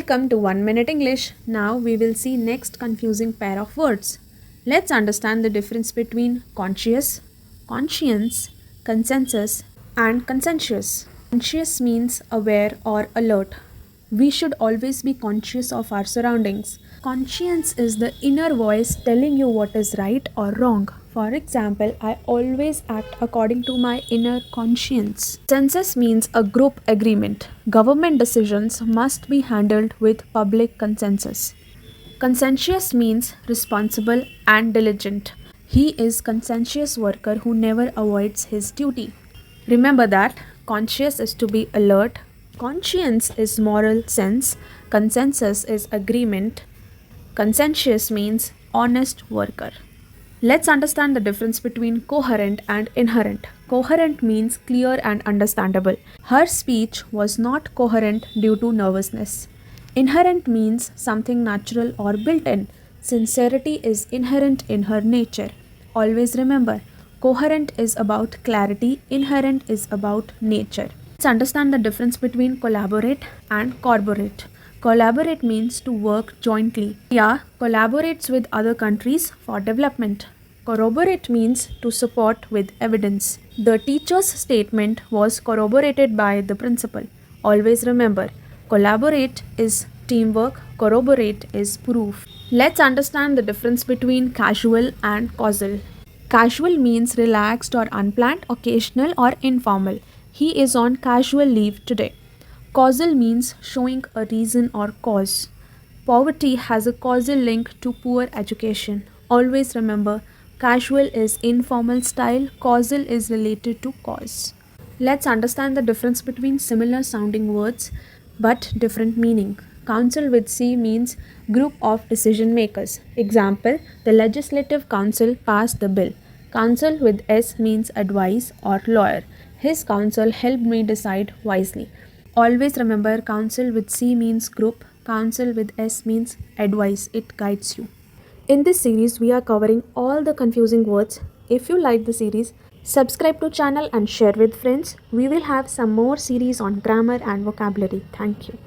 Welcome to 1 Minute English. Now we will see next confusing pair of words. Let's understand the difference between conscious, conscience, consensus and conscientious. Conscious means aware or alert. We should always be conscious of our surroundings. Conscience is the inner voice telling you what is right or wrong. For example, I always act according to my inner conscience. Consensus means a group agreement. Government decisions must be handled with public consensus. Conscientious means responsible and diligent. He is conscientious worker who never avoids his duty. Remember that conscious is to be alert, conscience is moral sense, consensus is agreement, conscientious means honest worker. Let's understand the difference between coherent and inherent. Coherent means clear and understandable. Her speech was not coherent due to nervousness. Inherent means something natural or built-in. Sincerity is inherent in her nature. Always remember, coherent is about clarity, inherent is about nature. Let's understand the difference between collaborate and corroborate. Collaborate means to work jointly. India collaborates with other countries for development. Corroborate means to support with evidence. The teacher's statement was corroborated by the principal. Always remember, collaborate is teamwork, corroborate is proof. Let's understand the difference between casual and causal. Casual means relaxed or unplanned, occasional or informal. He is on casual leave today. Causal means showing a reason or cause. Poverty has a causal link to poor education. Always remember, casual is informal style, causal is related to cause. Let's understand the difference between similar sounding words but different meaning. Council with C means group of decision makers. Example, the Legislative Council passed the bill. Counsel with S means advice or lawyer. His counsel helped me decide wisely. Always remember, counsel with C means group, counsel with S means advice, it guides you. In this series, we are covering all the confusing words. If you like the series, subscribe to channel and share with friends. We will have some more series on grammar and vocabulary. Thank you.